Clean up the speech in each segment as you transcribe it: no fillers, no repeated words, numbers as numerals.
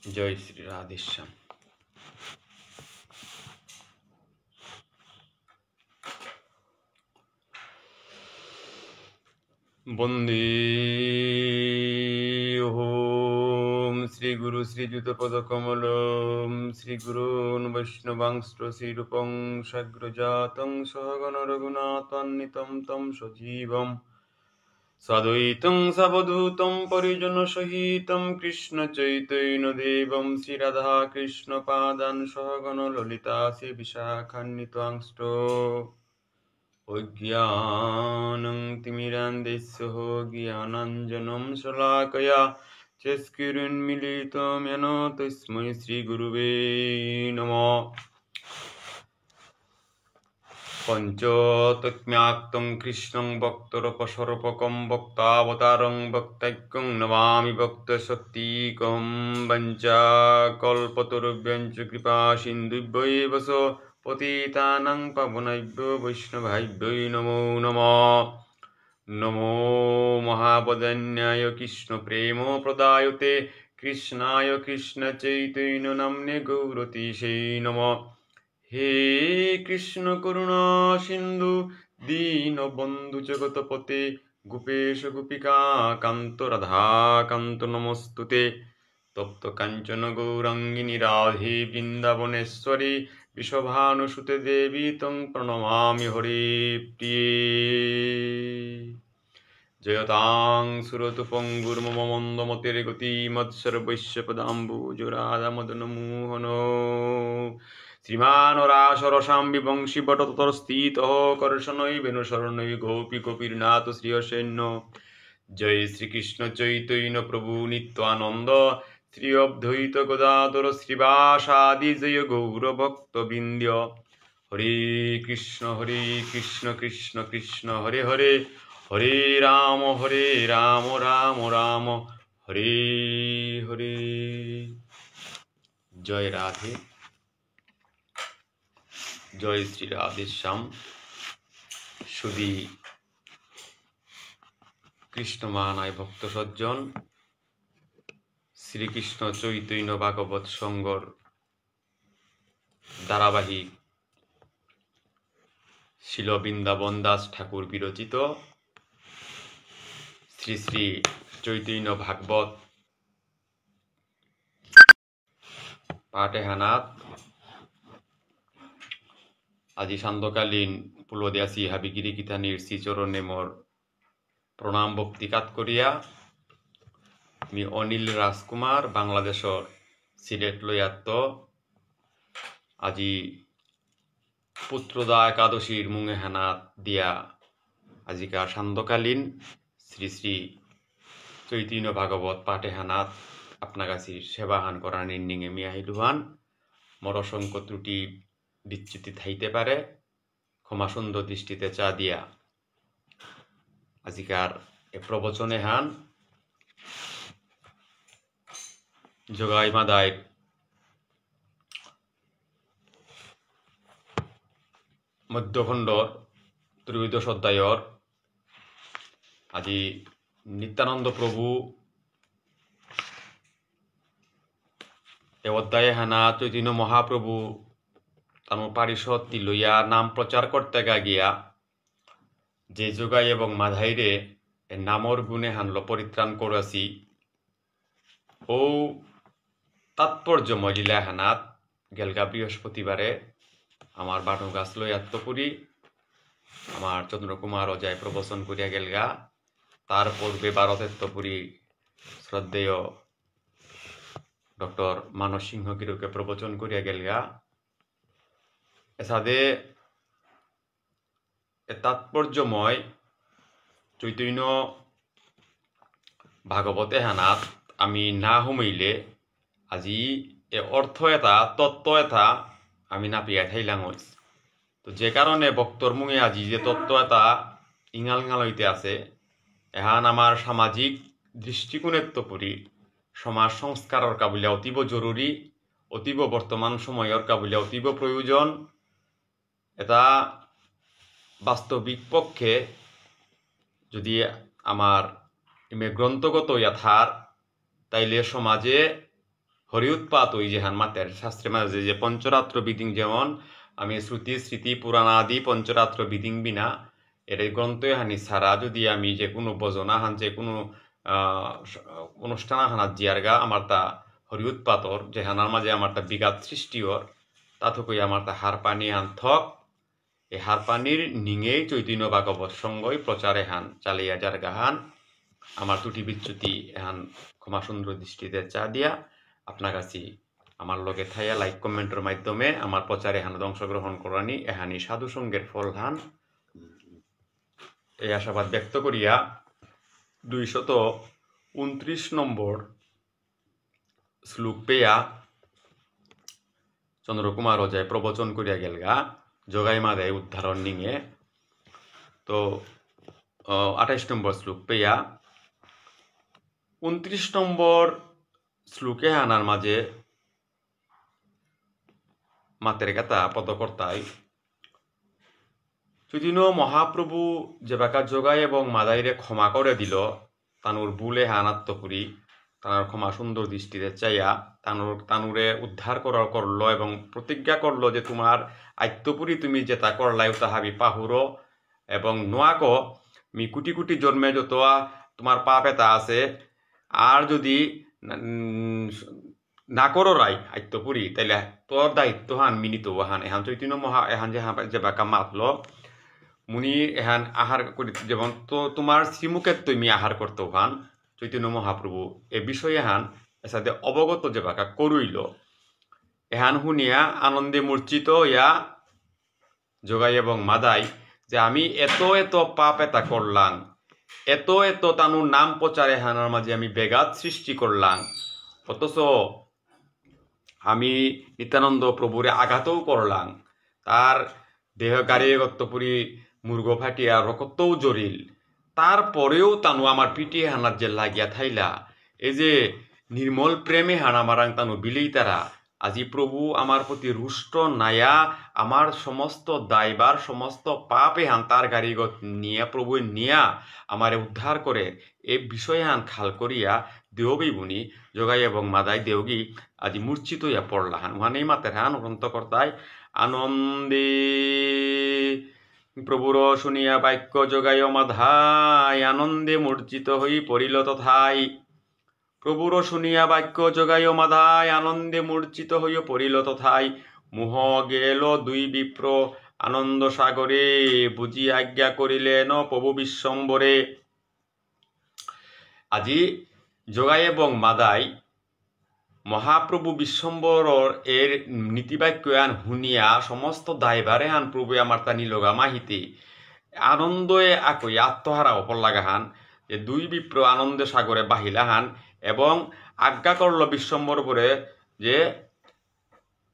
জয় শ্রী রাধেশ্যাম। বন্দে ওম শ্রী গুরু শ্রীযুত পদকমলম শ্রী গুরুন বৈষ্ণবাংশ্চ শ্রীরূপং সাগ্রজাতং সহগণ রঘুনাথান্বিতং তং সজীবম সাদ্বৈতং সাবধূতং পরিজন সহিতং কৃষ্ণ চৈতন্য দেবং শ্রী রাধা কৃষ্ণ পাদান সহগণ ললিতা শ্রী বিশাখান্বিতাংশ্চ অজ্ঞানং তিমিরান্ধস্য জ্ঞানাঞ্জनं শলাকয়া চক্ষুरुन्मीलितं येन তস্मै শ্রীগুরুবে নমঃ। পঞ্চতত্ত্বাত্মকং কৃষ্ণং ভক্তরূপস্বরূপকং ভক্তাবতারং ভক্তৈক্যং নমামি ভক্তশক্তিকং বঞ্চাকল্পতরুভ্যশ্চ কৃপাসিন্ধুভ্যৈব পতিতানাং পাবনেভ্যো বৈষ্ণবেভ্যো নমো নমঃ। নমো মহাবদান্যায় কৃষ্ণ প্রেম প্রদায়তে কৃষ্ণায় কৃষ্ণ চৈতন্য নাম্নে গৌরতীশে নমঃ। হে কৃষ্ণ করুণা সিন্ধু দীনবন্ধু জগৎপতে গোপেশ গোপিকা কান্ত রাধা কান্ত নমস্তুতে। তপ্ত কাঞ্চন গৌরাঙ্গিনী রাধে বৃন্দাবনেশ্বরী বৃষভানুসুতে দেবী তং প্রণমামি হরে প্রিয়ে। জয়তাং সুরতু পঙ্গুর্মম মন্দমতির গতি মৎসর্বৈশ্য পদাম্বুজরাধমদনমোহন শ্রীমানরাসরসাম বিবংশী বটতরস্থিতঃ কর্ষণৈবেনুশরণৈ গোপী গোপীনাথ শ্রীয়সেন্য। জয় শ্রীকৃষ্ণ চৈতন্য প্রভু নিত্যানন্দ শ্রী অদ্বৈত গদাধর শ্রীবাসাদি জয় গৌরভক্তবৃন্দ। হরে কৃষ্ণ কৃষ্ণ কৃষ্ণ হরে হরে হরে রাম রাম রাম হরে হরে। জয় রাধে, জয় শ্রী রাধেশ্যাম। সুধী কৃষ্ণ মানায় ভক্ত সজ্জন, শ্রীকৃষ্ণ চৈতন্য ভাগবত সংঘর ধারাবাহিক শিল বৃন্দাবন দাস ঠাকুর বিরচিত শ্রী শ্রী চৈতন্য ভাগবত পাঠেহানাত আজি সান্ধ্যকালীন পুলদিয়াসী হাবিগিরি গীতানির শ্রীচরণে মোর প্রণাম ভক্তিকাত করিয়া আমি অনিল রাজকুমার বাংলাদেশর সিলেট লইয়াত্ত আজি পুত্রদা একাদশীর মুঙে হানাত দিয়া আজিকার সান্ধ্যকালীন শ্রী শ্রী চৈতন্য ভাগবত পাঠেহানাত আপনাগাছির সেবাহান করার নির্নিঙে মিয়াহিলুহান মোর অসংখ্য ত্রুটি বিচ্যুতি থাইতে পারে, ক্ষমা সুন্দর দৃষ্টিতে চা দিয়া আজিকার এ প্রবচনে হান যোগাই মাদায় মধ্যখণ্ডর ত্রয়োদশ অধ্যায়র আজি নিত্যানন্দ প্রভু এ অধ্যায়ে হানা চৈতন্য মহাপ্রভু তার পারিষদটি লইয়া নাম প্রচার করতে গিয়া যে যোগাই এবং মাধাইরে নামর গুণে হানল পরিত্রাণ করাছি ও তাৎপর্যময় লীলা হানাত গেলগা বৃহস্পতিবারে আমার বানু গাছ লইয়াত্তপুরী আমার চন্দ্রকুমার অজয় প্রবচন করিয়া গেলগা। তার পূর্বে ভারতেত্তপুরী শ্রদ্ধেয় ডক্টর মানস সিংহ গিরুকে প্রবচন করিয়া গেলগা। এসাদে তাৎপর্যময় চৈতন্য ভাগবতে হানাত আমি না হুমাইলে আজি এ অর্থ এটা তত্ত্ব এটা আমি না পিয়া থাইলাম। তো যে কারণে বক্তর মুঙে আজি যে তত্ত্ব এটা ইঙাল ইঙাল হইতে আছে এহান আমার সামাজিক দৃষ্টিকোণের তপুরি সমাজ সংস্কারের কাবুলিয়া অতীব জরুরি, অতীব বর্তমান সময়ের কাবুলিয়া অতীব প্রয়োজন। এটা বাস্তবিক পক্ষে যদি আমার গ্রন্থগত ইয়াথার তাইলে সমাজে হরি উৎপাত ওই যে হান মাতের শাস্ত্রে মাঝে যে পঞ্চরাত্র বিধিং যেমন আমি শ্রুতি স্মৃতি পুরাণাদি পঞ্চরাত্র বিধিং বিনা এর গ্রন্থ হানি ছাড়া যদি আমি যে কোনো ভজনা হান যে কোনো অনুষ্ঠান হানাত জিয়ারগা আমার তা হরি উৎপাতর যে হানার মাঝে আমার তা বিঘাত সৃষ্টির তাতে কই আমার তা হার পানি হান থক এই হার পানির নিঙেই চৈতন্য ভাগবত সঙ্গই প্রচারে হান চালিয়া যার গাহান আমার ত্রুটি বিচ্যুতি এহান ক্ষমা সুন্দর দৃষ্টিতে চা দিয়া আপনার কাছে আমার লগে থাইয়া লাইক কমেন্টের মাধ্যমে আমার প্রচারে এহান অংশগ্রহণ করানি এহানি সাধু সঙ্গের ফল হান এই আশাবাদ ব্যক্ত করিয়া 229 নম্বর শ্লোক পেয়া চন্দ্রকুমার অজয় প্রবচন করিয়া গেলগা জগাই মাদায় উদ্ধারণ নিয়ে তো 28 নম্বর শ্লোক পেয়া 29 নম্বর শ্লোকে আনার মাঝে মাতের কথা পদকর্তায় চৈতন্য মহাপ্রভু যে বাকা জগাই এবং মাদাইরে ক্ষমা করে দিল তানুর বুলে হানাত্মপুরী তানার ক্ষমা সুন্দর দৃষ্টিতে চাইয়া তানুরে উদ্ধার করলো এবং প্রতিজ্ঞা করলো যে তোমার আত্মপুরী তুমি যেটা করলাই তাহাবি পাহুরো এবং নোয়াক মি কোটি কোটি জন্মে যত তোমার পাপ এটা আছে আর যদি না করো রাই আত্মপুরী তাইলে তোর দায়িত্ব হান মিনিত হান এহান চৈতন্য মহা এহান যে বাকা মাতল মুনি এহান আহার করি যেমন তো তোমার শ্রীমুখে তুমি আহার করতে হান চৈতন্য মহাপ্রভু এ বিষয়ে হান এসাথে অবগত যে বাকা করইল এহান শুনিয়া আনন্দে মূর্ছিত ইয়া জগাই এবং মাদাই যে আমি এত পাপ এটা করলাম এত তানুর নাম প্রচারে হানার মাঝে আমি বেগাত সৃষ্টি করলাম অথচ আমি নিত্যানন্দ প্রভুরে আঘাতও করলাম তার দেহ গাড়িয়ে গত্তপুরী মুর্গ ফাটিয়া রক্তও জরিল তারপরেও তানু আমার পিটিয়ে হানার যে লাগিয়া থাইলা এই যে নির্মল প্রেমে হানা মারাং তানু বিলেই তারা আজি প্রভু আমার প্রতি রুষ্ট নায়া আমার সমস্ত দায়বার সমস্ত পাপে হান তার গাড়িগত নিয়া প্রভু নিয়া আমারে উদ্ধার করে এ বিষয়ে হান খাল করিয়া দেওবি বুনি জগাই এবং মাদাই দেওগি আজি মূর্ছিত ইয়া পড়লা হান ওহানেই মাতের হান গ্রন্থকর্তায় আনন্দে প্রভুর শুনিয়া বাক্য জগাই মাধাই আনন্দে মূর্ছিত হই পড়িল তথাই প্রভুর শুনিয়া বাক্য জগাই মাধাই আনন্দে মূর্ছিত হইয়া পড়িল তথাই মুহ গেল দুই বিপ্র আনন্দ সাগরে বুঝি আজ্ঞা করিলেন প্রভু বিশ্বম্বরে আজি জগাই এবং মাদাই মহাপ্রভু বিশ্বম্বর এর নীতিবাক্য আন শুনিয়া সমস্ত দায়ভারে আন প্রভু আমার তা নিলগা মাহিতে আনন্দে আকই আত্মহারা অপর লাগা হান যে দুই বিপ্র আনন্দ সাগরে বাহিলা হান এবং আজ্ঞা করল বিশ্বম্বর পরে যে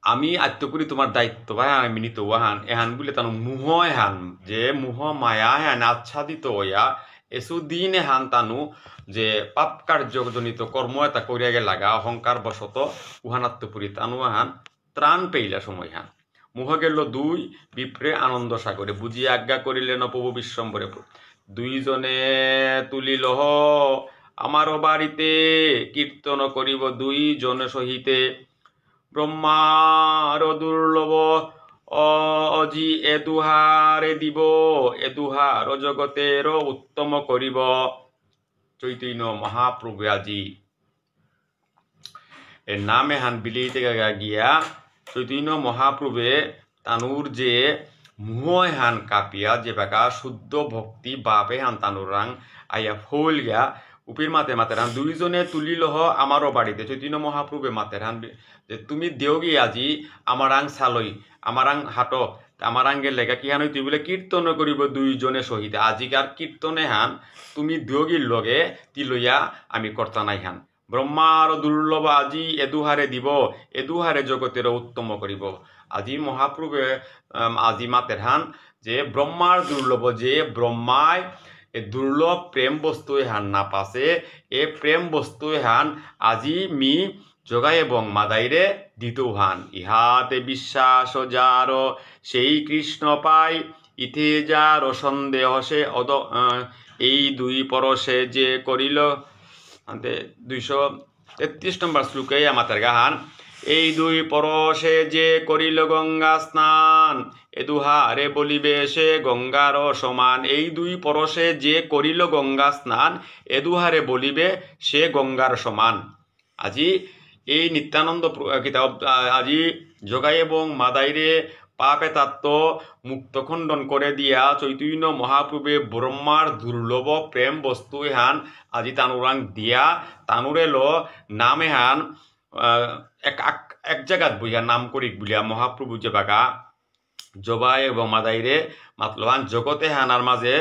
আমি আত্মপুরি তোমার দায়িত্ব ভাই আমি নিত হান এহান বলে তানো মুহ হান যে মুহ মায়া হান আচ্ছাদিত হইয়া এসু দিন হান তানু যে পাপ কার্যজনিত কর্ম এটা করিয়া গে লাগা অহংকার বশত উহানাত্মপুরী তানু হান ত্রাণ পেইলা সময় হান মুহ গেল দুই বিপ্রে আনন্দ সাগরে বুঝিয়া আজ্ঞা করিলেন প্রভু বিশ্বম্বরে দুইজনে তুলিল আমার বাড়িতে কীর্তন করিব দুইজনে সহিতে ব্রহ্মার দুর্লভ অজি এদুহারে দিব এদুহার জগতের উত্তম করিব চৈতন্য মহাপ্রভু আজি এর নামে হান বিলিতে গিয়া চৈতন্য মহাপ্রভে তানুর যে মুহ হান কাপিয়া যে বাকা শুদ্ধ ভক্তি বাপে হান তানুর রাং আইয়া ফুল গিয়া উপির মাতে হান দুইজনে তুলিলহ আমারও বাড়িতে চৈতন্য মহাপ্রভে মাতের হান যে তুমি দেওগি আজি আমার আং সালই আমার আং হাটো আমার আঙ্গের লেখা কি হান তুই বলে কীর্তন করিব দুইজনে সহিতে আজিকার কীর্তনে হান তুমি দেওগির লগে তিলইয়া আমি কর্তা নাই হান ব্রহ্মার দুর্লভ আজি এদুহারে দিব এদুহারে জগতের উত্তম করিব আজি মহাপ্রভে আজি মাতের হান যে ব্রহ্মার দুর্লভ যে ব্রহ্মায় এ দুর্লভ প্রেম বস্তু হান না পাশে এ প্রেম বস্তু হান আজি মি জগাই এবং মাদাইরে দিত হান ইহাতে বিশ্বাস যার সেই কৃষ্ণ পাই ইথে যার সন্দেহ সে এই দুই পরশে যে করিল 200 33 নম্বর শ্লোকে আমাদের গাহান এই দুই পরশে যে করিল গঙ্গা স্নান এদুহারে বলিবে সে গঙ্গার সমান। এই দুই পরশে যে করিল গঙ্গা স্নান এদুহারে বলিবে সে গঙ্গার সমান। আজি এই নিত্যানন্দ কিতাব আজি যোগাই এবং মাদাইরে পাপে তাত্ত্ব মুক্ত খণ্ডন করে দিয়া চৈতন্য মহাপ্রভে ব্রহ্মার দুর্লভ প্রেম বস্তু এহান আজি তানুরাং দিয়া তানুরে লো নাম এহান এক জায়গাত বইয়া নাম করি বলিয়া মহাপ্রভু যে বাগা জবাই এবং মাদাইরে মাতলহান জগতে হানার মাঝে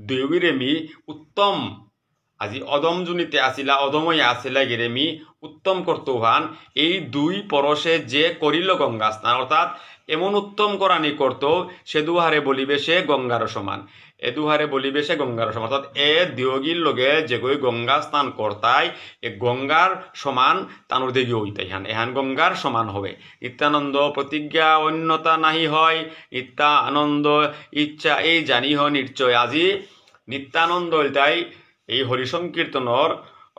দেউরেমি উত্তম আজি অদম জুনিতে আসিলা অদময় আসিলা গেরেমি উত্তম কর্তহান এই দুই পরশে যে করিল গঙ্গা স্নান অর্থাৎ এমন উত্তম করানি করত সে দুহারে বলিবে সে গঙ্গার সমান। এ দুহারে বলিবে সে গঙ্গার সমান অর্থাৎ এ দিয়োগীর লগে যে গই গঙ্গা স্নান করতাই এ গঙ্গার সমান তানুর দেগি হইতাই হান এহান গঙ্গার সমান হবে। নিত্যানন্দ প্রতিজ্ঞা অন্যতা নাহি হয় নিত্যানন্দ ইচ্ছা এই জানিহ নিশ্চয়। আজি নিত্যানন্দ তাই এই হরিসংকীর্তনৰ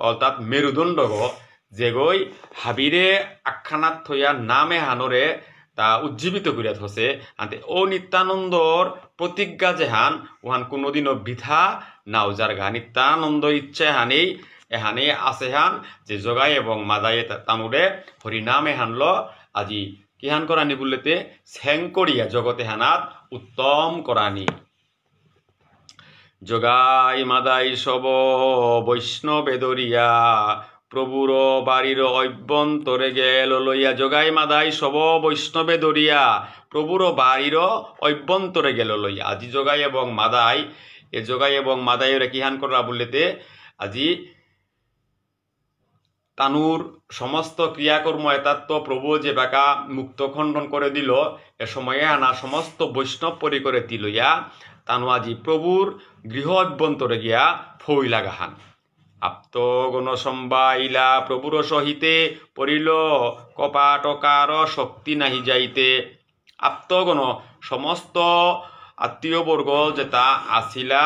অর্থাৎ মেরুদণ্ড যেগৈ হাবিরে আখ্যানাত থইয়া নামে হানরে তা উজ্জীবিত করিয়া থসে আনতে ও নিত্যানন্দর প্রতিজ্ঞা যেহান ওহান কোনোদিনও বৃথা নাও যার গা নিত্যানন্দ ইচ্ছা এহানেই আছে হান যে জগাই এবং মাদাই তানুরে হরিনামে হানল আজি কিহান করানি বললেতে স্যাং করিয়া জগতে হানাত উত্তম করানি। জগাই মাদাই সব বৈষ্ণবে দরিয়া প্রভুর বাড়ির অভ্যন্তরে গেল লইয়া। জগাই মাদাই সব বৈষ্ণবে দরিয়া প্রভুর বাড়ির অভ্যন্তরে গেল লইয়া। আজি জগাই এবং মাদাই এ জগাই এবং মাদাইরে কিহান করা বললেতে আজি তানুর সমস্ত ক্রিয়াকর্ম এতাত্ম প্রভু যে বাঁকা মুক্ত খণ্ডন করে দিল এ সময়ে আনা সমস্ত বৈষ্ণব পরি করে দিলইয়া তানু আজি প্রভুর গৃহ অভ্যন্তরে গিয়া ফই লাগাহান। আপ্ত গণসম্বাইলা প্রভুর সহিতে পড়িল কপাটকার শক্তি নাহি যাইতে। আপ্তগণ সমস্ত আত্মীয়বর্গ যেটা আসিলা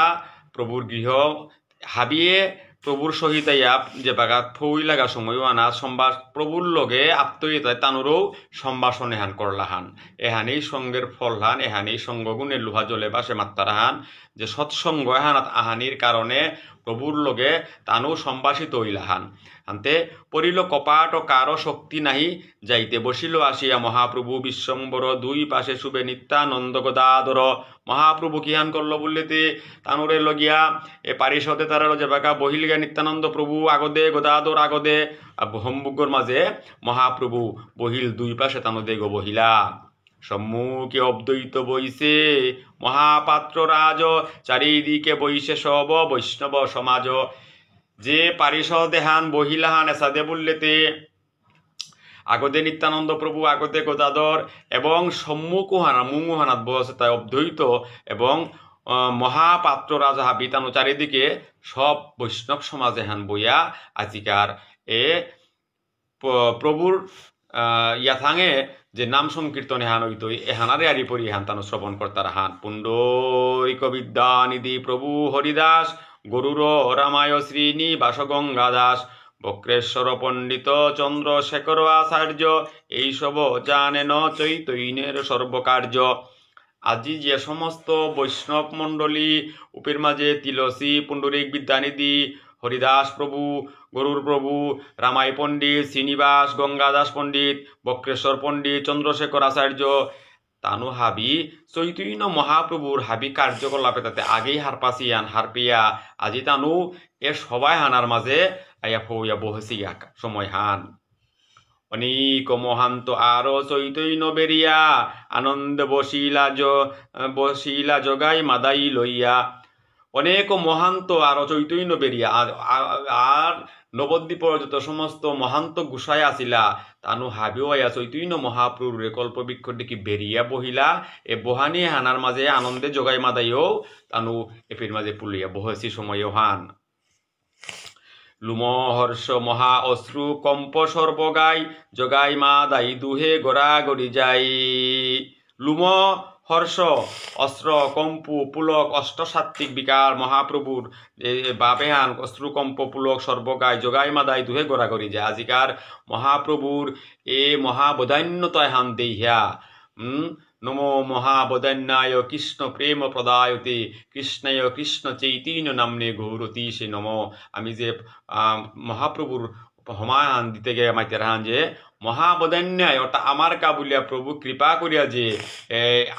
প্রভুর গৃহ হাবিয়ে প্রভুর সহিত যে বাগা ফই লাগা সময়ও আনা প্রভুর লগে আত্মীয়তায় তানুরও সম্ভাষণ এহান করলাহান। এহানেই সঙ্গের ফল হান এহানেই সঙ্গগুণের লোহা জলে বাসে মাত্রাহান যে সৎসঙ্গ এহানাত আহানির কারণে প্রভুর লগে তানু সম্ভাষিত হইলাহান। আনতে পড়িল কপাট ও কারো শক্তি নাহি যাইতে। বসিল আসিয়া মহাপ্রভু বিশ্বম্বর দুই পাশে শুভে নিত্যানন্দ গদাধর। মহাপ্রভু কিহান করল বললেতে তানুরে লগিয়া এ পারিষদে তারা যে বাঁকা বহিল গিয়া নিত্যানন্দ প্রভু আগদে গদাধর আগদে হোমবুগ্গর মাঝে মহাপ্রভু বহিল দুই পাশে তানুদে গো বহিলা। সম্মুখে অদ্বৈত বইছে মহাপাত্র রাজ চারিদিকে বইছে সব বৈষ্ণব সমাজ। যে পারিষদ হান বহিলাহান এসাদে বললেতে আগদে নিত্যানন্দ প্রভু আগদে গদাধর এবং সম্মুখহানা মুঙ্গুহানাত বসে তাই অদ্বৈত এবং মহাপাত্র রাজা হাবি তানু চারিদিকে সব বৈষ্ণব সমাজে হান বইয়া আজিকার এ প্রভুর ইয়াথাঙে যে নাম সংকীর্তন এহান হইতো এহানারে আরি পরি এহান তানু শ্রবণ কর্তার হান। পুণ্ডরিক বিদ্যানিধি প্রভু হরিদাস গরুর রামায় শ্রীনিবাস গঙ্গা দাস বক্রেশ্বর পণ্ডিত চন্দ্রশেখর আচার্য এইসব জানেন চৈতন্যের সর্বকার্য। আজি যে সমস্ত বৈষ্ণব মণ্ডলী উপের মাঝে তিলসী পুণ্ডরিক বিদ্যানিধি হরিদাস প্রভু গরুর প্রভু রামাই পণ্ডিত শ্রীনিবাস গঙ্গাদাস পণ্ডিত বক্রেশ্বর পণ্ডিত চন্দ্রশেখর আচার্য তানু হাবি চৈতন্য মহাপ্রভুর হাবি কার্যকলাপে তাতে আগেই হারপাসিয়ান হারপিয়া আজি তানু এ সবাই হানার মাঝে আয়া ফইয়া বহসি সময় হান। অনেক মহান্ত আরো চৈতন্য বেরিয়া আনন্দ বসিলা জগাই মাদাই লইয়া। অনেক মহান্ত আরো চৈতন্য বেরিয়া আর নবদ্বীপর যত সমস্ত মহান্ত গুসাই আসিলা তানু হাবিও আয়া চৈতন্য মহাপ্রভুরে কল্পবৃক্ষ দেখি বেরিয়া বহিলা। এ বহানি হানার মাঝে আনন্দে জগাই মাদাইও তানু এফির মাঝে পুলিয়া বহসি সময়ও হান। লুমহর্ষ মহা অশ্রু কম্প সর্বগাই জগাই মাদাই দুহে গড়া গড়ি যাই। লুম হর্ষ অস্ত্র কম্পু পুলক অষ্টসাত্ত্বিক বিকার মহাপ্রভুর বাবেহান অশ্রুকম্প পুলক সর্বগায় যোগাই মাদাই দুহে গড়াগড়ি যায় আজিকার মহাপ্রভুর এ মহাবদান্যতায় হান দেহিয়া নমো মহাবদান্যায় কৃষ্ণ প্রেম প্রদায়তে কৃষ্ণয় কৃষ্ণ চৈতন্য নামনে গৌরতী সে নম। আমি যে মহাপ্রভুর হমায়ান দিতে গে মাইতে রাহান যে মহাবদান্যায় অর্থাৎ আমার কাবুলিয়া প্রভু কৃপা করিয়া যে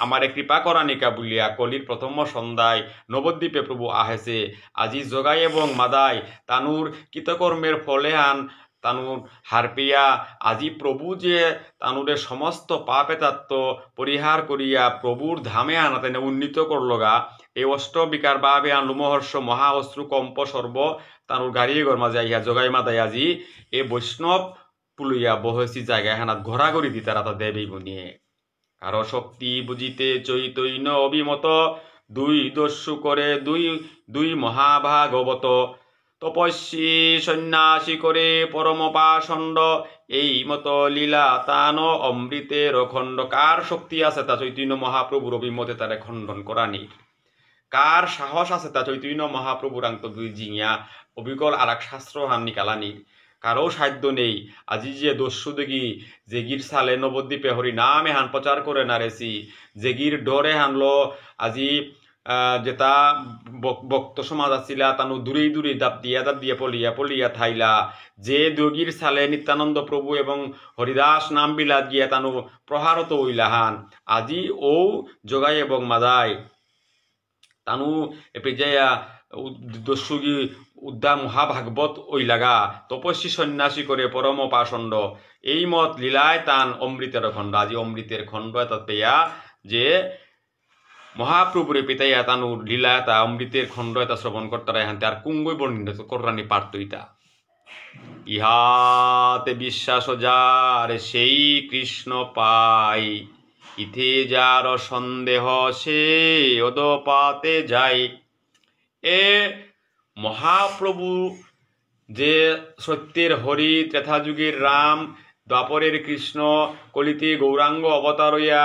আমারে কৃপা করানিকা বলিয়া কলির প্রথম সন্ধ্যায় নবদ্বীপে প্রভু আহেছে আজি যোগাই এবং মাদাই তানুর কৃতকর্মের ফলে হান তানুর হারপিয়া আজি প্রভু যে তানুরে সমস্ত পাপেতাত্ম পরিহার করিয়া প্রভুর ধামে আনা তেনে উন্নীত করলগা এই অষ্টবিকার বাবে আন লুমহর্ষ মহা অশ্রু কম্প সর্ব তানুর গাড়িয়ে গরমা যাইয়া যোগাই মাদাই আজি এ বৈষ্ণব পুলইয়া বহসি জায়গায় হানাত ঘোরাঘুরি দি তারা তা দেবী বনিয়ে কারো শক্তি বুঝিতে চৈতন্য অভিমত দুই দস্যু করে দুই দুই মহাভাগবত তপস্বী সন্ন্যাসী করে পরম পাষণ্ড এই মতো লীলা তান অমৃতের খণ্ড। কার শক্তি আছে তা চৈতন্য মহাপ্রভুর অভিমতে তারে খণ্ডন করানি, কার সাহস আছে তা চৈতন্য মহাপ্রভুর আন্ত দুই জিঙিয়া অবিকল আর এক শাস্ত্র হান নিকালানি। কারো সাধ্য নেই আজি যে দস্যু দেগি জেগির সালে নবদ্বীপে হরি নামে হান প্রচার করে নারেছি জেগির ডরে হানলো আজি যেটা ভক্ত সমাজ আছিলা তানু দূরে দূরে দাপ দিয়ে পলিয়া থাইলা যে দগির সালে নিত্যানন্দ প্রভু এবং হরিদাস নাম বিলাত গিয়া তানু প্রহারত হইলাহান আজি ও যোগাই এবং মাদাই তানু এপেজাইয়া দস্যুগি উদ্যা মহাভাগবত ওই লাগা তপস্বী সন্ন্যাসী করে পরম পাষণ্ড এই মত লীলায় তান অমৃতের খণ্ড। আজি অমৃতের খণ্ড এটা পেয়া যে মহাপ্রভুরে পিতাইয়া তানুর লীলায় তা অমৃতের খণ্ড এটা শ্রবণ করতারা এখান আর কুঙ্গই বর্ণিত করানি পারত ইতা ইহাতে বিশ্বাস যার সেই কৃষ্ণ পাই ইথে যার সন্দেহ সে অদপাতে যায়। এ মহাপ্রভু যে সত্যের হরি ত্রেতাযুগের রাম দ্বাপরের কৃষ্ণ কলিতে গৌরাঙ্গ অবতার হইয়া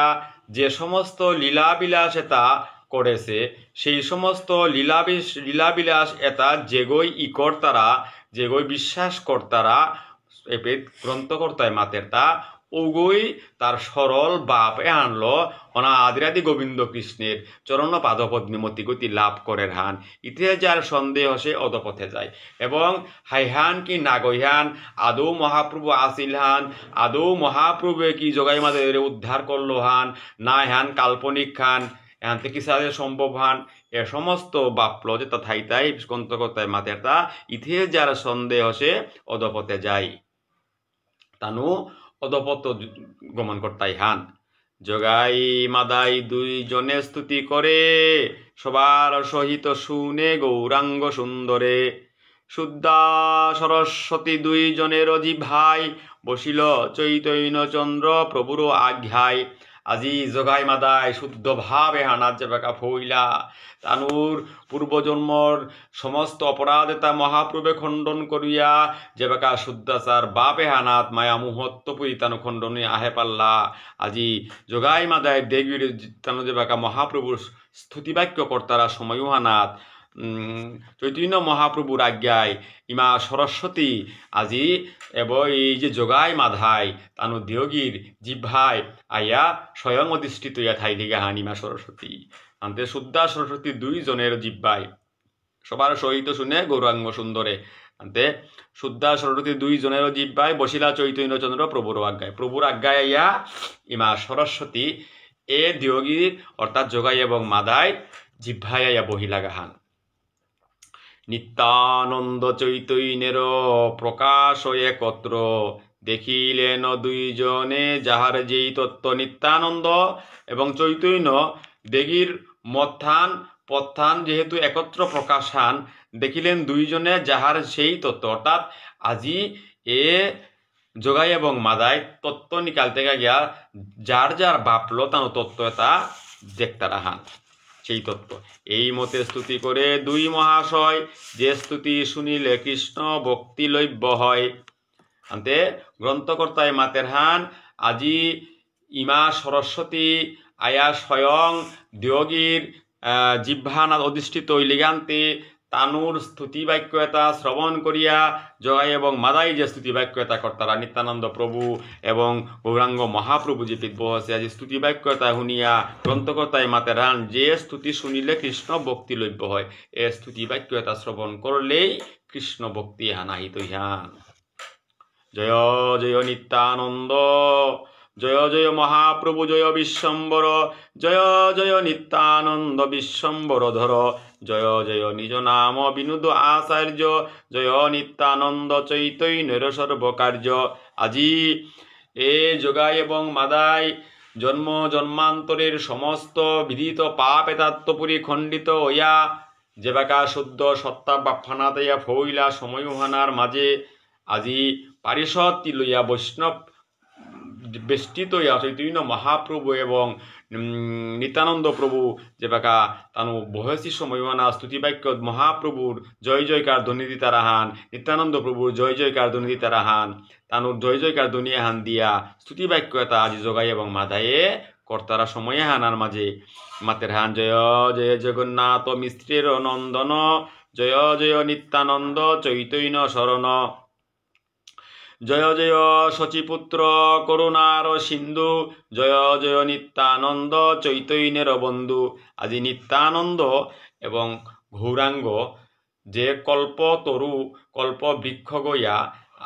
যে সমস্ত লীলাবিলাস এটা করেছে সেই সমস্ত লীলাবিলাস এটা যেগই কর্তারা যেগই বিশ্বাস কর্তারা এপে গ্রন্থকর্তায় মাতের তা ওগই তার সরল বাপে আনলো অনা আদিরাদি গোবিন্দ কৃষ্ণের চরণ পাদপদ্মে মতিগতি লাভ করে হান ইতিহাস যার সন্দেহ সে অধপথে যায় এবং হাইহান কি নাগইহান আদৌ মহাপ্রভু আসিল হান আদৌ মহাপ্রভু কি যোগাই মাদের উদ্ধার করলো হান না হান কাল্পনিক খান এখান থেকে সাথে সম্ভব হান এ সমস্ত বাপল যে তা থাইতাই গ্রন্থকর্তায় মাতের তা ইতিহাস যার সন্দেহ সে অধপথে যায় তানু অধপত গমন করতাই হান। যোগাই মাদাই দুইজনে স্তুতি করে সবার সহিত শুনে গৌরাঙ্গ সুন্দরে শুদ্ধা সরস্বতী দুইজনের জিভাই বসিল চৈতন্য চন্দ্র প্রভুর আজ্ঞায়। আজি যোগাই মাদাই শুদ্ধ ভাবে হানাত যেবাকা ফইলা তানুর পূর্বজন্মর সমস্ত অপরাধ তা মহাপ্রভে খণ্ডন করিয়া যেবাকা শুদ্ধাচার বাপে হানাত মায়া মুহত্বপুরি তানু খণ্ডনে আহে পাল্লা। আজি যোগাই মাদাই দেবীর তানু যেবাকা মহাপ্রভুর স্তুতিবাক্য কর্তারা সময়ও হানাত চৈতন্য মহাপ্রভুর আজ্ঞায় ইমা সরস্বতী আজি এবং এই যে যোগাই মাধাই তানু দেহগির জিভাই আইয়া স্বয়ং অধিষ্ঠিত ইয়া থাই দিগা হান ইমা সরস্বতী আনতে শুদ্ধা সরস্বতী দুইজনের জিব্বাই সবার সহিত শুনে গৌরাঙ্গ সুন্দরে আনতে শুদ্ধা সরস্বতী দুইজনের জিব্বাই বসিলা চৈতন্য চন্দ্র প্রভুর আজ্ঞায় আইয়া ইমা সরস্বতী এ দেহগির অর্থাৎ যোগাই এবং মাদাই জিভাই আইয়া বহিলাগা হান। নিত্যানন্দ চৈতন্যের প্রকাশ একত্র দেখিলেন দুইজনে যাহার যেই তত্ত্ব। নিত্যানন্দ এবং চৈতন্য দেগির মত্থান পত্থান যেহেতু একত্র প্রকাশান দেখিলেন দুইজনে যাহার সেই তত্ত্ব অর্থাৎ আজি এ যোগাই এবং মাদাই তত্ত্ব নিকালতে গিয়া যার যার বাপল তানো তত্ত্ব এটা দেখতে রাহান সেই তত্ত্ব এই মতে স্তুতি করে দুই মহাশয় যে স্তুতি শুনিলে কৃষ্ণ ভক্তি লভ্য হয়। আনতে গ্রন্থকর্তায় মাতের হান আজি ইমা সরস্বতী আয়া স্বয়ং দেওগীর জিহ্বানাথ অধিষ্ঠিত ইলিগান্তে তানুর স্তুতি বাক্য এটা শ্রবণ করিয়া জগাই এবং মাদাই যে স্তুতি বাক্য এটা কর্তারা নিত্যানন্দ প্রভু এবং গৌরাঙ্গ মহাপ্রভু যে পিত বসে আজ স্তুতি বাক্য এটা শুনিয়া গ্রন্থকর্তায় মাতে রান যে স্তুতি শুনিলে কৃষ্ণ ভক্তি লভ্য হয় এ স্তুতি বাক্য এটা শ্রবণ করলেই কৃষ্ণ ভক্তি হানাহিত ইহান। জয় জয় নিত্যানন্দ, জয় জয় মহাপ্রভু, জয় বিশ্বম্বর, জয় জয় নিত্যানন্দ বিশ্বম্বর ধর, জয় জয় নিজ নাম বিনোদ আচার্য, জয় নিত্যানন্দ চৈতন্যের সর্বকার্য। আজি এ যোগাই এবং মাদাই জন্ম জন্মান্তরের সমস্ত বিদিত পাপ এতাত্মপুরী খণ্ডিত হইয়া যেবাকা শুদ্ধ সত্তা বাফানা দেয়া ফইলা সময়হানার মাঝে আজি পারিষদটি লইয়া বৈষ্ণব বেষ্টিত হইয়া চৈতন্য মহাপ্রভু এবং নিত্যানন্দ প্রভু যেবাকা তানু বয়সী সময়মানা স্তুতিবাক্য মহাপ্রভুর জয় জয়কার ধ্বনি দিতা রাহান, নিত্যানন্দ প্রভুর জয় জয়কার ধ্বনি দিতা রাহান, তানুর জয় জয়কার ধ্বনি হান দিয়া স্তুতিবাক্য এটা আজি যোগাই এবং মাধায়ে কর্তারা সময়ে হানার মাঝে মাতের হান। জয় জয় জগন্নাথ মিশ্রের নন্দন, জয় জয় নিত্যানন্দ চৈতন্য শরণ, জয় জয় শচীপুত্র করুণার সিন্ধু, জয় জয় নিত্যানন্দ চৈতন্যের বন্ধু। আজি নিত্যানন্দ এবং গৌরাঙ্গ যে কল্প তরু কল্প বৃক্ষ গইয়া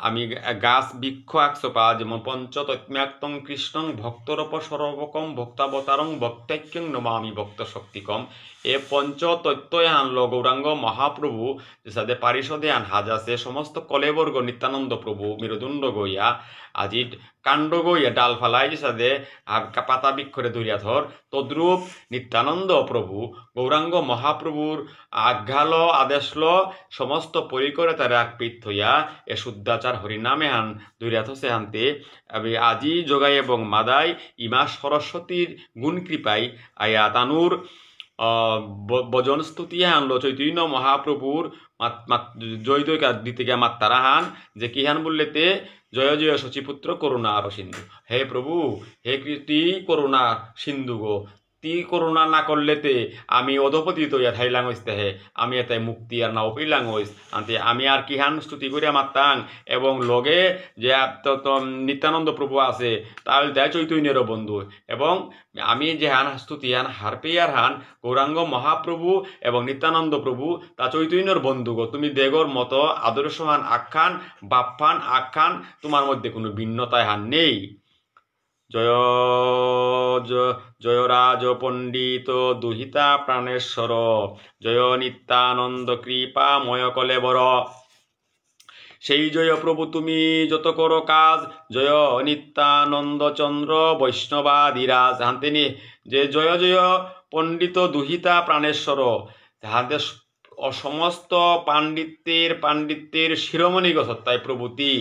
আমি গাছ বৃক্ষ আকসপা যেমন পঞ্চতত্ম্যাক্তং কৃষ্ণং ভক্তরপ সর্বকম ভক্তাবতারং ভক্তাক্যং নমামি ভক্ত শক্তিকম। এ পঞ্চতত্ত্বয় আনল গৌরাঙ্গ মহাপ্রভু যে সাথে পারিষদে আন হাজাছে সমস্ত কলেবর্গ নিত্যানন্দ প্রভু মেরুদণ্ড গইয়া আজি কাণ্ড গইয়া ডাল ফালাই যে সাথে পাতা বৃক্ষরে ধরিয়া ধর, তদ্রূপ নিত্যানন্দ প্রভু গৌরাঙ্গ মহাপ্রভুর আজ্ঞাল আদেশল সমস্ত পরিকরে তার আকপিত হইয়া এ শুদ্ধাচার হরিনামে হান ধরিয়া থসে হানতে আজি যোগাই এবং মাদাই ইমা সরস্বতীর গুণ কৃপাই আয়া তানুর বজন স্তুতি আনলো চৈতন্য মহাপ্রভুর জয় জয়কার দিতে গিয়া মাত্তারা হান যে কি হান বললেতে জয় জয় শচীপুত্র করুণা আর সিন্ধু। হে প্রভু, হে কৃতি করুণা সিন্ধু গো, তি করুণা না করলেতে আমি অধপতিত হইয়া থাইলাং হইতে হে, আমি এতে মুক্তি আর নাও পেলাং হইস আনতে আমি আর কি হান স্তুতি করিয়া মাত্তাং এবং লগে যে নিত্যানন্দ প্রভু আছে তাহলে দেয় চৈতন্যের বন্ধু এবং আমি যে হান স্তুতি হান হার পেয়ার হান গৌরাঙ্গ মহাপ্রভু এবং নিত্যানন্দ প্রভু তা চৈতন্যের বন্ধু গো, তুমি দেগর মতো আদর্শহান আখ্যান বাপ্পান আখ্যান তোমার মধ্যে কোনো ভিন্নতায় হান নেই। জয় জয় রাজ পণ্ডিত দুহিতা প্রাণেশ্বর, জয় নিত্যানন্দ কৃপা ময় কলেবর। সেই জয় প্রভু তুমি যত করো কাজ, জয় নিত্যানন্দ চন্দ্র বৈষ্ণবাদিরাজ। হান্তেনি যে জয় জয় পণ্ডিত দুহিতা প্রাণেশ্বর, হাতে সমস্ত পাণ্ডিত্যের শিরোমণি গছত্তায় প্রভুতি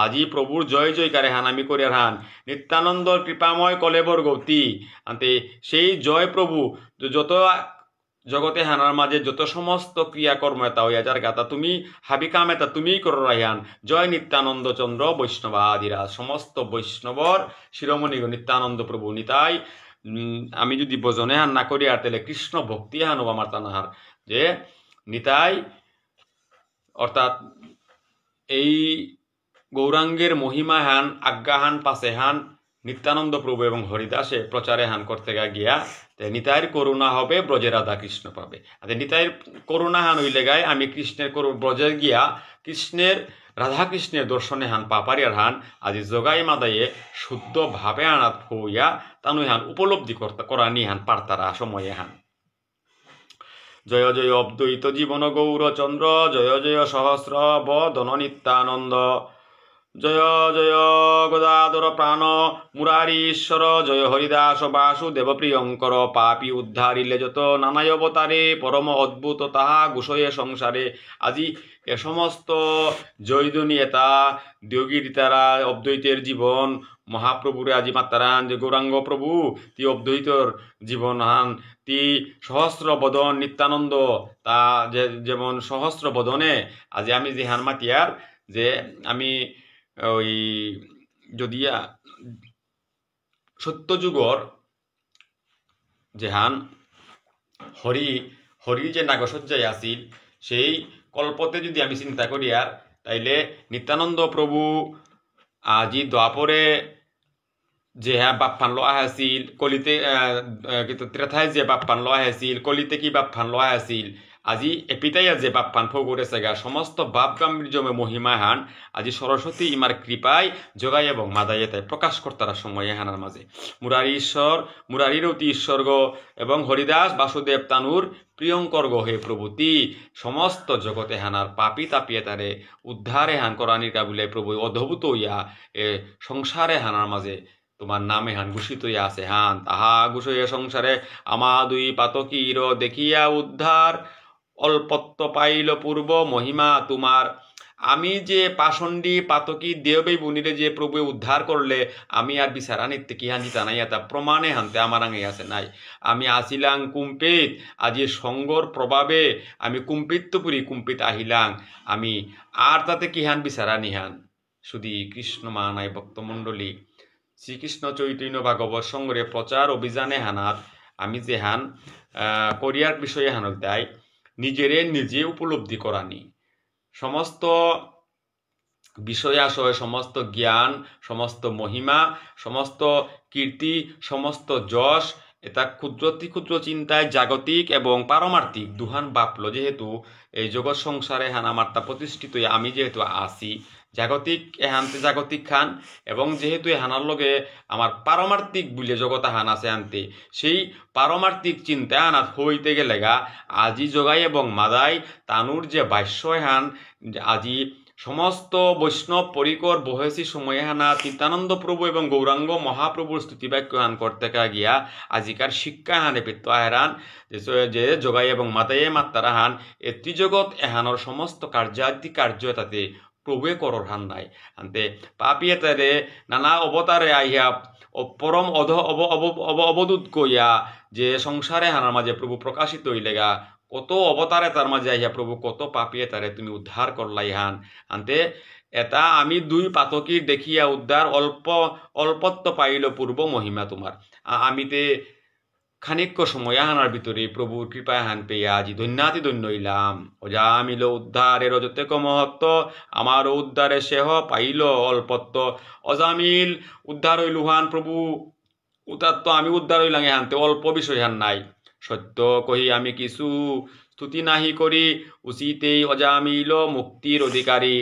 আজি প্রভুর জয় জয়কারে হান আমি করিয়ার হান নিত্যানন্দর কৃপাময় কলেবর গৌতী আনতে সেই জয় প্রভু যত জগতে হানার মাঝে যত সমস্ত ক্রিয়াকর্ম এটা হইয়া যার গাতা তুমি হাবিকাম এটা তুমিই করো রাহিয়ান। জয় নিত্যানন্দ চন্দ্র বৈষ্ণবাদিরাজ, সমস্ত বৈষ্ণবর শিরোমণি নিত্যানন্দ প্রভু নিতাই আমি যদি ভজনে হান না করি আর তাহলে কৃষ্ণ ভক্তি হান আমার তানাহার যে নিতাই অর্থাৎ এই গৌরাঙ্গের মহিমা হান আজ্ঞা হান পাশে হান নিত্যানন্দ প্রভু এবং হরিদাসে প্রচারে হান করতে গিয়া নিতাইয়ের করুণা হবে ব্রজে রাধা কৃষ্ণ পাবে। নিতাইয়ের করুণা হান হইলে গায় আমি কৃষ্ণের ব্রজে গিয়া কৃষ্ণের রাধা কৃষ্ণের দর্শনে হান পাপারিয়ার হান আজি যোগাই মাদাইয়ে শুদ্ধ ভাবে আনাত হইয়া তানু হান উপলব্ধি করা নি হান পারতারা সময়ে হান। জয় জয় অদ্বৈত জীবন গৌরচন্দ্র, জয় জয় সহস্র বদন নিত্যানন্দ, জয় জয় গদাধর প্রাণ মুরারি ঈশ্বর, জয় হরিদাস বাসুদেব প্রিয়ঙ্কর। পাপি উদ্ধারিলে যত নানাই অবতারে পরম অদ্ভুত তাহা গুষয়ে সংসারে। আজি এ সমস্ত জয়ধ্বনি এটা যোগীর তারা অদ্বৈতের জীবন মহাপ্রভুরে আজি মাত্তারান যে গৌরাঙ্গ প্রভু তি অদ্বৈতর জীবন হান তি সহস্র বদন নিত্যানন্দ তা যেমন সহস্র বদনে আজি আমি যে হান মাতিয়ার যে আমি ওই যদি সত্যযুগর যেহান হরি যে নাগসজ্জায় আসিল সেই কল্পতে যদি আমি চিন্তা করি আর তাইলে নিত্যানন্দ প্রভু আজি দ্বাপরে যে হ্যাঁ বাপ্পান লোয়া আছিল কলিতে কিন্তু ত্রেথায় যে বাপ্পান লোয়া আছিল কলিতে কি বাপ্পান লোয়া আছিল আজি এপিতাইয়া যে বাপ্পান ফগুরে সেগা সমস্ত বাপ গাম্ভীর্যমে মহিমা হান আজি সরস্বতী ইমার কৃপায় যোগাই এবং মাদাইয়ে তাই প্রকাশ করতার সময় হানার মাঝে মুরারির অতি ঈশ্বর্গ এবং হরিদাস বাসুদেব তানুর প্রিয়ঙ্কর্গ হে প্রভুতি সমস্ত জগতে হানার পাপি তাপিয়ে তারে উদ্ধারে হান করানির কাবুলে প্রভু অদ্ভুত ইয়া এ সংসারে হানার মাঝে তোমার নামে হান ঘোষিত আছে হান তাহা ঘোষয়ে সংসারে আমা দুই পাতকীর দেখিয়া উদ্ধার অল্পত্ব পাইল পূর্ব মহিমা তোমার আমি যে পাষণ্ডী পাতকী দেবী বুনিরে যে প্রভু উদ্ধার করলে আমি আর বিচারা নিত্যে কি হান জিতা নাই তা প্রমাণে হানতে আমার আঙে আছে নাই আমি আসিলাং কুম্পিত আজি সঙ্গর প্রভাবে আমি কুম্পিত আহিলাং আমি আর তাতে কি হান বিচারা নিহান শুধু কৃষ্ণ মানাই ভক্তমণ্ডলী শ্রীকৃষ্ণ চৈতন্য ভাগবত সংগ্রে প্রচার অভিযানে হানাত আমি যে হান কোরিয়ার বিষয়ে হানক দেয় নিজেরে নিজে উপলব্ধি করানি সমস্ত বিষয়াশয় সমস্ত জ্ঞান সমস্ত মহিমা সমস্ত কীর্তি সমস্ত যশ এটা ক্ষুদ্র চিন্তায় জাগতিক এবং পারমার্থিক দুহান বাপলো যেহেতু এই জগৎ সংসারে হান আমার তা প্রতিষ্ঠিত আমি যেহেতু আসি জাগতিক এহানতে জাগতিক খান এবং যেহেতু এহানার লগে আমার পারমার্থিক বুলে জগৎ হান আছে আনতে সেই পারমার্থিক চিন্তা আনাত হইতে গেলে গা আজি যোগাই এবং মাদাই তানুর যে বাস্য হান আজি সমস্ত বৈষ্ণব পরিকর বহেসি সময়ে হানা নিত্যানন্দ প্রভু এবং গৌরাঙ্গ মহাপ্রভুর স্তুতিবাক্য হান করতে গিয়া আজিকার শিক্ষা হানে পেত হেরান যে যোগাই এবং মাদাইয়ে মাত্তারা হান এ ত্রিজগৎ এহানোর সমস্ত কার্য তাতে প্রভুয়ে করর হান নাই আনতে পাপিয়ে তারে নানা অবতারে আইয়া পরম অবদূত কইয়া যে সংসারে হানার মাঝে প্রভু প্রকাশিত হইলেগা কত অবতারে তার মাঝে আইয়া প্রভু কত পাপিয়ে তারে তুমি উদ্ধার করলাই হান আনতে এটা আমি দুই পাতকীর দেখিয়া উদ্ধার অল্পত্ব পাইল পূর্ব মহিমা তোমার আমিতে খানিক সময় হানার ভিতরে প্রভুর কৃপায় হান পেয়া আজি ধন্যাতি ধন্য হইলাম অজামিল উদ্ধারের অযতেক মহত্ব আমার উদ্ধারে সেহ পাইল অল্পত্ব অজামিল উদ্ধার হইল হান প্রভু উদাত্ত আমি উদ্ধার হইলাম হানতে অল্প বিষয় হান নাই সত্য কহি আমি কিছু স্তুতি নাহি করি উচিতেই অজামিল মুক্তির অধিকারী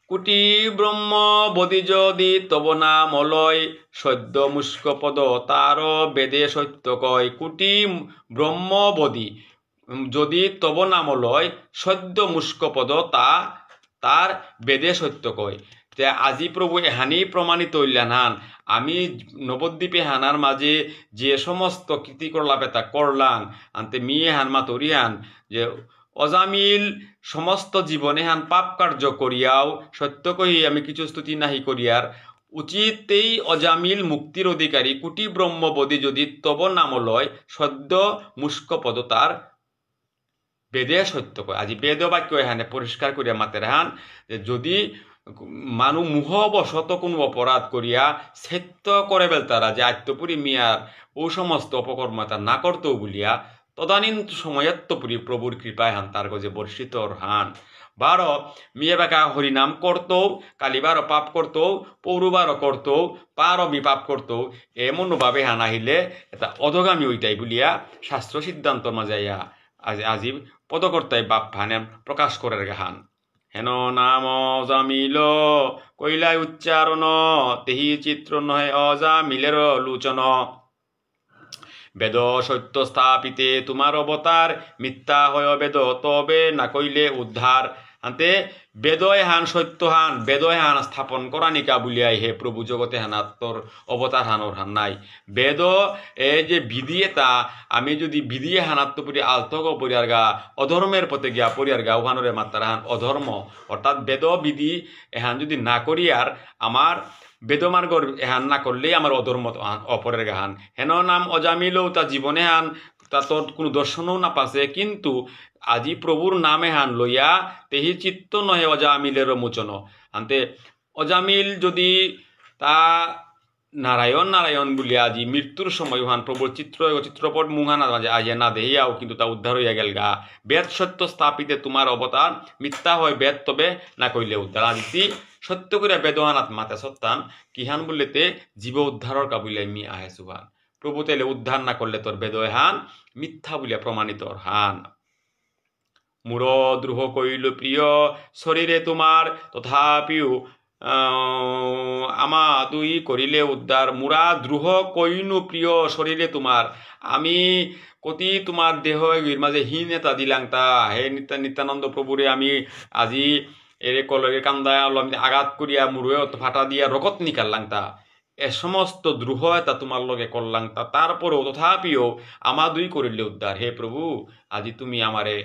কুটি ব্রহ্ম বদি যদি তব নাম অলয় সদ্য মুস্ক পদ তার বেদে সত্য কয় কুটি ব্রহ্ম বদি যদি তব নাম অলয় সদ্য মুস্ক পদ তার বেদে সত্য কয় তে আজি প্রভু এহানি প্রমাণিত হইলেন হান আমি নবদ্বীপে হানার মাঝে যে সমস্ত কৃতিকলাপে তা করলাম আনতে মিয়ে হান মাতরি হান যে অজামিল সমস্ত জীবনে হান পাপ কার্য করিয়াও সত্য কহি আমি কিছু স্তুতি নাহি করিয়ার উচিতেই অজামিল মুক্তির অধিকারী কুটি ব্রহ্মবদী যদি তব নামলয় সদ্য মুস্ক পদ তার বেদে সত্য কয় আজি বেদ বাক্য এখানে পরিষ্কার করিয়া মাতের হান যে যদি মানুষ মুহবশত কোনো অপরাধ করিয়া সত্য করে বেলতারা যে আত্মপুরী মিয়ার ও সমস্ত অপকর্মতা না করতেও বলিয়া তদানীন সময়ত্বপুরী প্রভুর কৃপায় হান তার গজে বর্ষিত হান বারো মিয়ে বাকা হরিনাম করতো কালিবারও পাপ করতো পৌরবারও করতো পারও বিপাপ করতো এমনভাবে হান আহিলে এটা অধগামী ওইটাই বলিয়া শাস্ত্র সিদ্ধান্তর মাঝে আজি পদকর্তায় বাপ হানে প্রকাশ করার গাহান হেন নাম অজামিল কইলাই উচ্চারণ তেহি চিত্র নহে অজামিলের লুচন বেদ সত্য স্থাপিতে তোমার অবতার মিথ্যা হয় বেদ তবে না কইলে উদ্ধার আনতে বেদয় হান সত্য হান বেদয় হান স্থাপন করা নিকা বলিয়াই হে প্রভু জগতে হানাত্তর অবতার হানোর হান নাই বেদ এ যে বিধি এটা আমি যদি বিধি হানাত্মপুরি আলতক পরিয়ার গা অধর্মের পথে গিয়া পরিয়ার গা উহানরে মাত্রার হান অধর্ম অর্থাৎ বেদ বিধি এহান যদি না করিয়ার আমার বেদমার্গর এহান না করলেই আমার অধর্ম অপরের গাহান হেন নাম অজামিলেও তা জীবনে হান তা তোর কোনো দর্শনও না পাছে কিন্তু আজি প্রভুর নামে হান লইয়া তেহি চিত্ত নহে অজামিলের মোচন আনতে অজামিল যদি তা নারায়ণ নারায়ণ বলি আজি মৃত্যুর সময় হান প্রভুর চিত্রপট মুহান মাঝে আইয়া না দেহিয়াও কিন্তু তা উদ্ধার হইয়া গেল গা। বেদ সত্য স্থাপিতে তোমার অবতার, মিথ্যা হয় বেদ তবে না কইলে উদ্ধার। আজি সত্য করে বেদহানাত মাতে সত্তান কিহান বললেতে জীব উদ্ধারর কাবুলে মি আহে সুহান। প্রভু তেলে উদ্ধার না করলে তোর বেদয় হান মিথ্যা বলিয়া প্রমাণিত হান। মূর দ্রোহ কইল প্রিয় শরীরে তোমার, তথাপিও আমা দুই করিলে উদ্ধার। মুরা দ্রোহ কইনু প্রিয় শরীরে তোমার, আমি কতি তোমার দেহ এর মাঝে হীনতা দিলাং তা। হে নিত্যানন্দ প্রভুরে আমি আজি এরে কলরে কান্দায় আমি আঘাত করিয়া মুড়ে ফাটা দিয়া রকত নিকাললাং তা। এ সমস্ত দ্রোহ এটা তোমার লগে করলাং তা, তারপরেও তথাপিও আমা দুই করিলে উদ্ধার। হে প্রভু আজি তুমি আমারে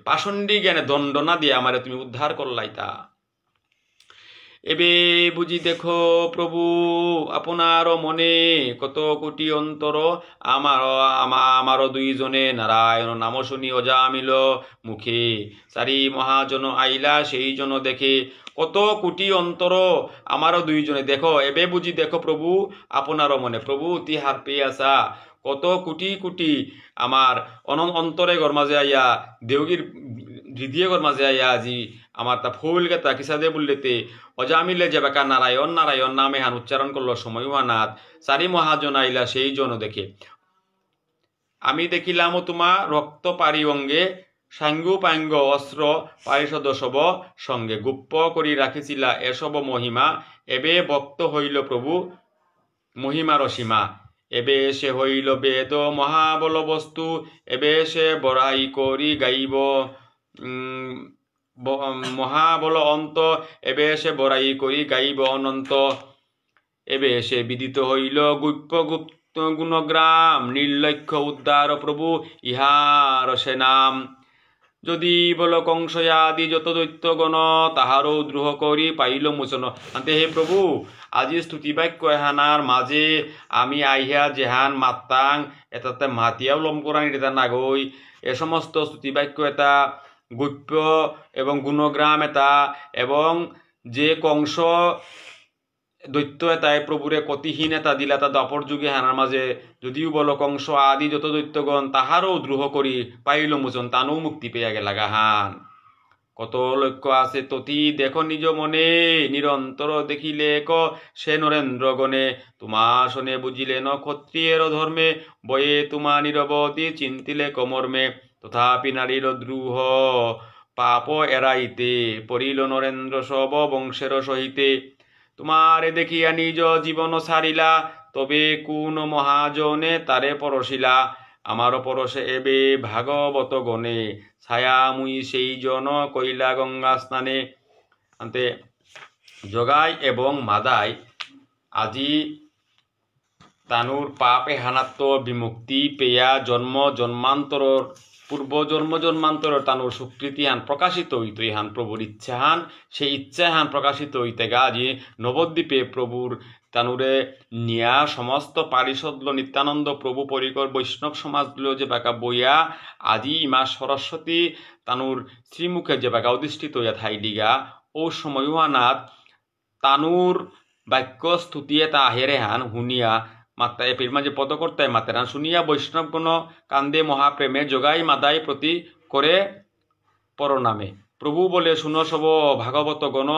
পাষণ্ডী জ্ঞানে দণ্ড না দিয়ে আমারে তুমি উদ্ধার করলাইতা। এবে বুঝি দেখো প্রভু আপনার মনে কত কোটি অন্তর, আমারও দুইজনে নারায়ণ নাম শুনি অজামিল মুখে। চারি মহাজন আইলা সেই জন দেখে, কত কোটি অন্তর আমারও দুইজনে দেখো। এবে বুঝি দেখো প্রভু আপনারও মনে, প্রভু তিহার পেয়ে আসা কত কোটি কোটি আমার অন্তরে ঘর মাঝে আইয়া দেউগির হৃদয় ঘর মাঝে আইয়া আজি আমার তা ফুল গেতা কিসাদে বললেতে অজামিলে যে বেকা নারায়ণ নারায়ণ নামে হান উচ্চারণ করলো সময় নাথ। চারি মহাজন আইলা সেই জন দেখে, আমি দেখিলাম তোমা রক্ত পারি অঙ্গে, সাঙ্গু পাঙ্গ অস্ত্র পারিষদ সব সঙ্গে। গুপ্ত করি রাখিছিলা এসব মহিমা, এবে বক্ত হইল প্রভু মহিমার সীমা। এবে সে হইল বেদ মহাবল বস্তু, এবে সে বড়াই করি গাইব মহাবল অন্ত, এবে সে বড়াই করি গাইব অনন্ত। এবে সে বিদিত হইল গুপ্ত গুপ্ত গুণগ্রাম, নির্লক্ষ্য উদ্ধার প্রভু ইহার সে নাম। যদি বল কংস আদি যত দৈত্যগণ, তাহারও দ্রোহ করি পাইল মোচন। হে প্রভু আজি স্তুতি বাক্য এহানার মাঝে আমি আইহা যেহান মাত্তাং এটাতে মাতিয়াও লম করানি এটা নাগই। এ সমস্ত স্তুতি বাক্য এটা গুপ্য এবং গুণগ্রাম এটা, এবং যে কংস দৈত্য এটাই প্রভুরে কতিহীন এটা দিলা তা দাপর যুগে হানার মাঝে, যদিও বল কংস আদি যত দৈত্যগণ তাহারও দ্রোহ করি পাইল মোচন, তানও মুক্তি পেয়া গেলা গাহান। কত লক্ষ্য আছে ততি দেখো নিজ মনে, নিরন্তর দেখিলে ক সে নরেন্দ্র গণে। তোমা শোনে বুঝিলে ন ক্ষত্রিয়ের ধর্মে, বয়ে তোমা নিরবধি চিন্তিলে কমর্মে। তথাপি নারীর দ্রোহ পাপ এড়াইতে, পড়িল নরেন্দ্র সব বংশের সহিতে। তোমারে দেখিয়া নিজ জীবন সারিলা, তবে কোন মহাজনে তারে পরশিলা। আমার পরশে এবে ভাগবত গণে, ছায়া মুই সেই জন কইলা গঙ্গা স্নানে। আন্তে জগাই এবং মাদাই আজি তানুর পাপে হানাত্ম বিমুক্তি পেয়া জন্ম জন্মান্তর পূর্ব জন্মান্তর তানুর স্বীকৃতি হান প্রকাশিত হইত হান প্রভুর ইচ্ছা হান, সেই ইচ্ছা হান প্রকাশিত হইতে গা আজি নবদ্বীপে প্রভুর তানুরে নিয়া সমস্ত পারিষদ নিত্যানন্দ প্রভু পরিকর বৈষ্ণব সমাজগুলো যে বাঁকা বইয়া আজি মা সরস্বতী তানুর শ্রীমুখে যে বাঁকা অধিষ্ঠিত হইয়া থাইলিগা। ও সময়নাথ তানুর বাক্য স্তুতিয়ে তা হেরে হান শুনিয়া মাত্রা এপির মাঝে পদকর্তায় মাতেরান শুনিয়া বৈষ্ণবগণ কান্দে মহাপ্রেমে জগাই মাদাই প্রতি করে পরনামে। প্রভু বলে শুনো সব ভাগবত গণ,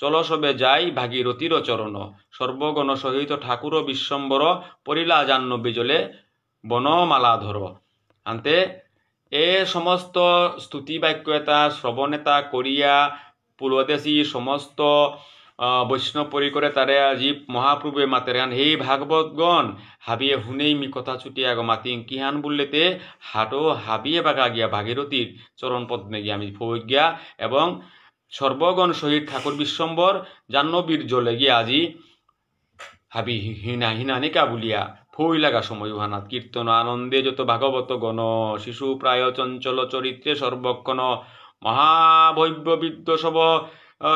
চল সবে যাই ভাগীরথীর চরণ। সর্বগণ সহিত ঠাকুর বিশ্বম্বর, পরিলা জাহ্নবী জলে বনমালাধর। আন্তে এ সমস্ত স্তুতি বাক্য এটা শ্রবণেতা করিয়া পুলদেশী সমস্ত বৈষ্ণব পরিকরে তারে আজি মহাপ্রভুয়ে মাতেরান, হে ভাগবতগণ হাবিয়ে হুনেই মি কথা ছুটিয়ে আগ মাতিং কিহান বললেতে হাটো হাবিয়ে বাগা গিয়া ভাগীরথীর চরণ পদ্মে গিয়া আমি ফৌজ্ঞা এবং সর্বগণ সহিত ঠাকুর বিশ্বম্বর জাহ্নবীর জলে গিয়া আজি হাবি হিনানিকা বলিয়া ফই লাগা সময় হানাত। কীর্তন আনন্দে যত ভাগবত গণ, শিশু প্রায় চঞ্চল চরিত্রে সর্বক্ষণ। মহাভৈব্য বিদ্য সব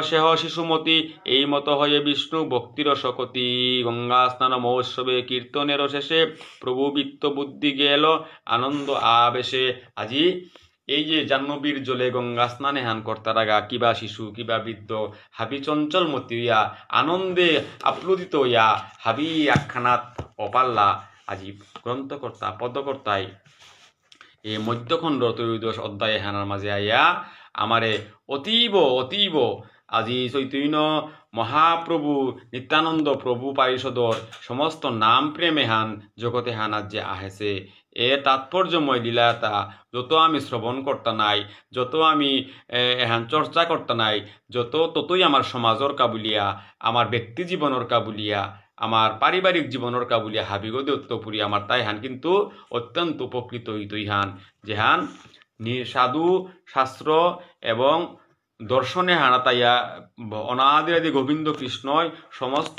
সেহ শিশুমতি, এই মতো হয়ে বিষ্ণু ভক্তির শকতি। গঙ্গা স্নান মহোৎসবে কীর্তনের শেষে, প্রভু বিত্ত বুদ্ধি গেল আনন্দ আবেশে। আজি এই যে জাহ্নবীর জলে গঙ্গা স্নানে হান কর্তার আগা কিবা শিশু কিবা বৃদ্ধ হাবি চঞ্চল মতি হইয়া আনন্দে আপ্লুদিত হইয়া হাবি আখ্যানাত অপাল্লা আজি গ্রন্থকর্তা পদকর্তায় এই মধ্যখণ্ড ত্রয়োদশ অধ্যায় হানার মাঝে আইয়া আমারে অতীব অতীব আজি চৈতন্য মহাপ্রভু নিত্যানন্দ প্রভু পারিষদর সমস্ত নাম প্রেমে হান জগতে হানাত যে আহেছে এ তাৎপর্যময় লীলাতা যত আমি শ্রবণ করতে নাই যত আমি এহান চর্চা করতে নাই ততই আমার সমাজর কাবুলিয়া আমার ব্যক্তি জীবনের কাবুলিয়া আমার পারিবারিক জীবনের কাবুলিয়া হাবিগদে উত্তপুরি আমার তাই হান কিন্তু অত্যন্ত উপকৃত হইতই হান যে হান সাধু শাস্ত্র এবং দর্শনে হানাতাইয়া অনাদিরাদি গোবিন্দ কৃষ্ণয় সমস্ত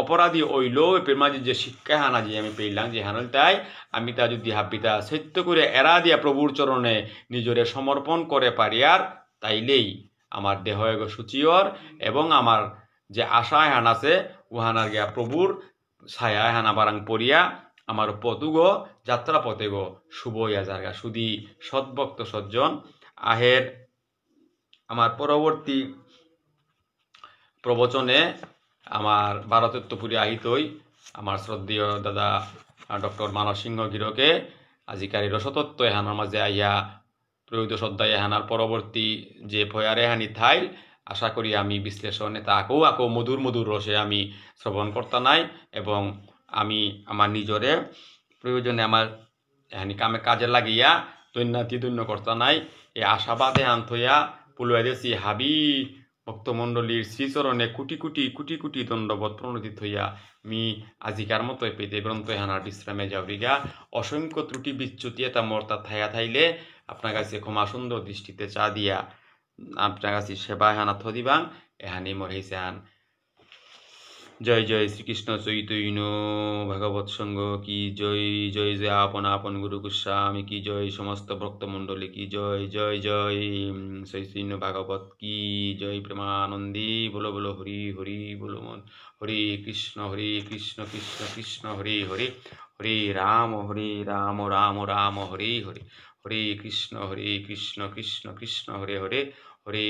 অপরাধী ওইলো প্রেমাজি যে শিক্ষা হানা যে আমি পেলাম যে হানল তাই আমি তা যদি হাবিতা সত্য করে এরা দিয়া প্রভুর চরণে নিজরে সমর্পণ করে পারিয়ার তাইলেই আমার দেহ এগো সুচিয়র এবং আমার যে আশায় হানাছে উহানার গিয়া প্রভুর ছায়ায় হানা বারাং পড়িয়া আমার পথুগো যাত্রা পথে গো শুভ ইয়া জায়গা শুধু সদ্ভক্ত সজ্জন আহের আমার পরবর্তী প্রবচনে আমার ভারতত্বপুরী আহিতই আমার শ্রদ্ধেয় দাদা ডক্টর মানস সিংহ গিরকে আজিকারি রসতত্ত্ব এহানোর মাঝে আইয়া ত্রয়োদশ অধ্যায় এহানার পরবর্তী যে ভয়ারে হানি থাইল আশা করি আমি বিশ্লেষণে তা আকো মধুর মধুর রসে আমি শ্রবণ করতে নাই এবং আমি আমার নিজরে প্রয়োজনে আমার এহানি কাজে লাগিয়া দৈন্য করতে নাই এই আশাবাদে হান থইয়া পুলুয়া দেশি হাবি ভক্তমণ্ডলীর শ্রীচরণে কুটি কুটি দণ্ডবত প্রণোদিত হইয়া মি আজিকার মতো পেতে গ্রন্থ হানার বিশ্রামে যাওরিগা অসংখ্য ত্রুটি বিচ্যুতি এটা মর্তা থাইয়া থাইলে আপনার কাছে ক্ষমা সুন্দর দৃষ্টিতে চা দিয়া আপনার কাছে সেবা হানা থদিবাং এহানি মোর হইছে হান জয় জয় শ্রীকৃষ্ণ চৈতন্য ভাগবত সঙ্গ কি জয় জয় জয় আপন আপন গুরু গোস্বামী কি জয় সমস্ত ভক্তমণ্ডলী কি জয় জয় জয় চৈতন্য ভাগবত কি জয় প্রেমানন্দী বলো বলো হরি হরি বলো মন হরে কৃষ্ণ কৃষ্ণ কৃষ্ণ হরে হরে হরে রাম রাম রাম হরে হরে হরে কৃষ্ণ কৃষ্ণ কৃষ্ণ হরে হরে হরে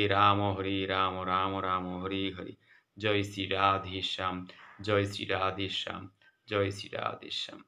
রাম রাম রাম হরে হরে জয় শ্রী রাধেশ্যাম জয় শ্রী রাধেশ্যাম জয় শ্রী রাধেশ্যাম।